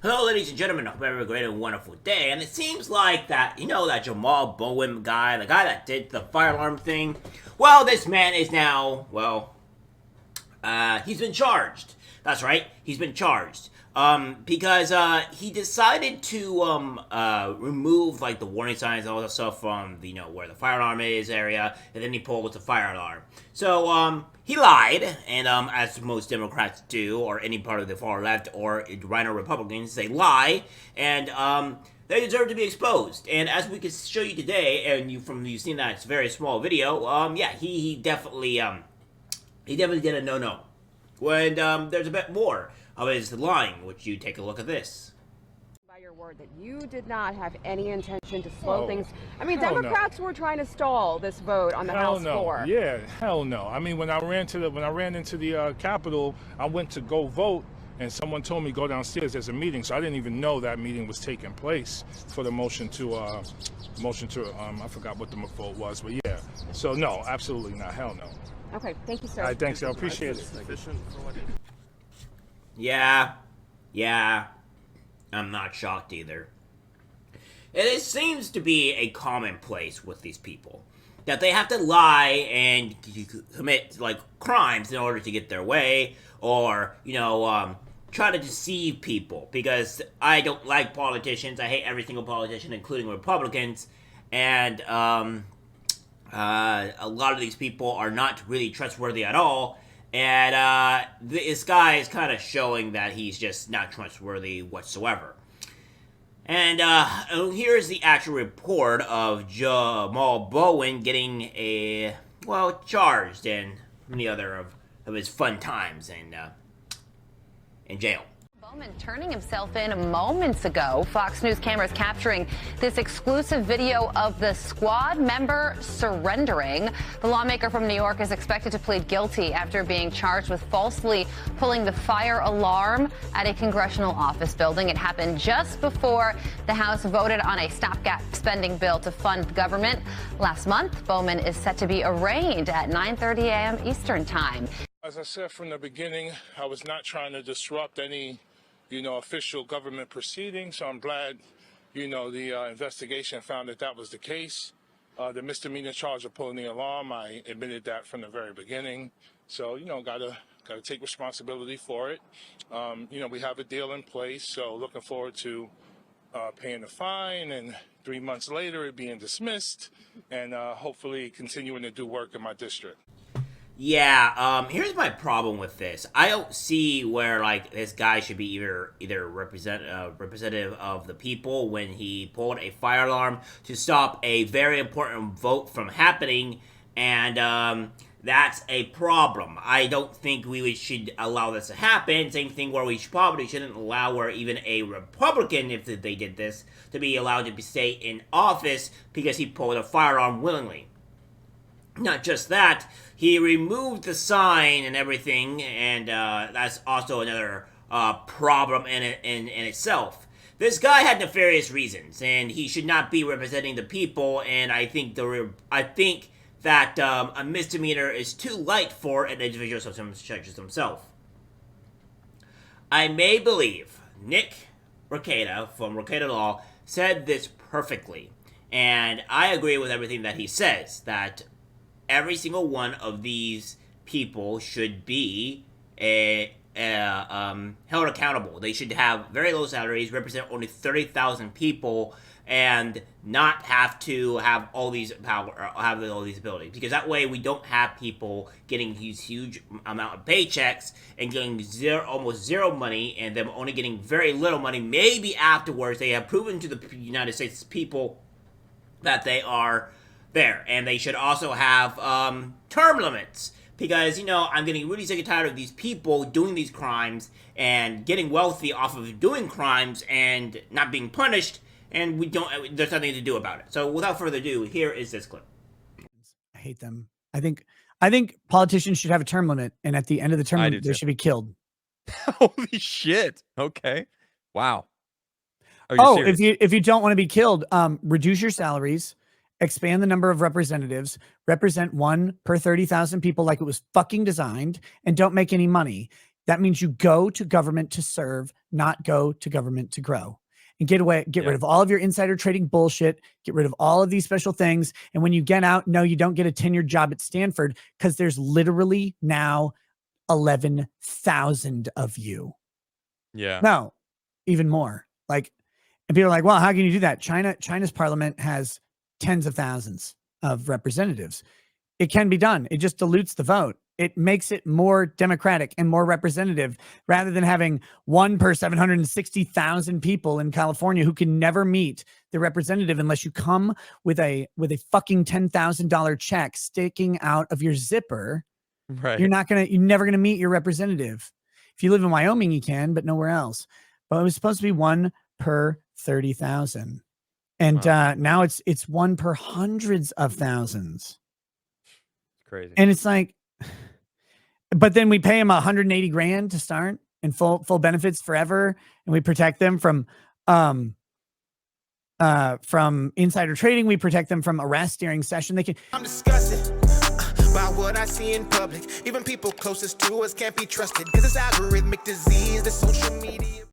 Hello, ladies and gentlemen. I hope you have a great and wonderful day. And it seems like that, that Jamaal Bowman guy, the guy that did the fire alarm thing, well, this man is now, he's been charged. That's right, he's been charged. Because he decided to remove like the warning signs and all that stuff from where the fire alarm is area, and then he pulled the fire alarm. So he lied, and as most Democrats do, or any part of the far left or Rhino Republicans, they lie, and they deserve to be exposed. And as we can show you today, and you've seen that it's a very small video, yeah, he definitely did a no. When there's a bit more of his lying, which you take a look at this. By your word that you did not have any intention to slow things. I mean, Hell Democrats no. were trying to stall this vote on the House floor. Yeah, hell no. I mean, when I ran into the Capitol, I went to go vote, and someone told me go downstairs. There's a meeting, so I didn't even know that meeting was taking place for the motion to I forgot what the vote was, but yeah. So no, absolutely not. Hell no. Okay, thank you, sir. All right, thanks, I appreciate it. Yeah, I'm not shocked either. It seems to be a commonplace with these people that they have to lie and commit like crimes in order to get their way, or try to deceive people. Because I don't like politicians. I hate every single politician, including Republicans, and a lot of these people are not really trustworthy at all. And this guy is kind of showing that he's just not trustworthy whatsoever. And here's the actual report of Jamaal Bowman getting charged and many other of his fun times in jail. Bowman turning himself in moments ago. Fox News cameras capturing this exclusive video of the squad member surrendering. The lawmaker from New York is expected to plead guilty after being charged with falsely pulling the fire alarm at a congressional office building. It happened just before the House voted on a stopgap spending bill to fund the government. Last month, Bowman is set to be arraigned at 9:30 a.m. Eastern Time. As I said from the beginning, I was not trying to disrupt any official government proceedings. So I'm glad, the investigation found that was the case. The misdemeanor charge of pulling the alarm, I admitted that from the very beginning. So, gotta take responsibility for it. We have a deal in place, so looking forward to paying the fine, and 3 months later it being dismissed, and hopefully continuing to do work in my district. Yeah, here's my problem with this. I don't see where like this guy should be either representative of the people when he pulled a fire alarm to stop a very important vote from happening, and that's a problem. I don't think we should allow this to happen. Same thing where we probably shouldn't allow where even a Republican, if they did this, to be allowed to stay in office because he pulled a fire alarm willingly. Not just that, he removed the sign and everything, and that's also another problem in itself. This guy had nefarious reasons, and he should not be representing the people. And I think that a misdemeanor is too light for an individual such as himself. I may believe Nick Rekieta from Rekieta Law said this perfectly, and I agree with everything that he says. That every single one of these people should be held accountable. They should have very low salaries, represent only 30,000 people, and not have to have all these abilities. Because that way we don't have people getting these huge amount of paychecks and getting almost zero money, and them only getting very little money. Maybe afterwards they have proven to the United States people that they are there. And they should also have term limits, because I'm getting really sick and tired of these people doing these crimes and getting wealthy off of doing crimes and not being punished, and there's nothing to do about it. So without further ado, here is this clip. I hate them. I think politicians should have a term limit, and at the end of the term limit, they should be killed. Holy shit. Okay. Wow. Serious? if you don't want to be killed, reduce your salaries, expand the number of representatives, represent one per 30,000 people like it was fucking designed, and don't make any money. That means you go to government to serve, not go to government to grow. And get rid of all of your insider trading bullshit, get rid of all of these special things. And when you get out, no, you don't get a tenured job at Stanford because there's literally now 11,000 of you. Yeah. No, even more. Like, and people are like, well, how can you do that? China's parliament has tens of thousands of representatives. It can be done. It just dilutes the vote. It makes it more democratic and more representative rather than having 1 per 760,000 people in California who can never meet the representative unless you come with a fucking $10,000 check sticking out of your zipper. Right. You're never going to meet your representative. If you live in Wyoming, you can, but nowhere else. But it was supposed to be 1 per 30,000. And now it's 1 per hundreds of thousands. Crazy. And it's like, but then we pay them $180,000 to start and full benefits forever, and we protect them from insider trading. We protect them from arrest during session. I'm discussing about what I see in public. Even people closest to us can't be trusted because it's algorithmic disease, the social media.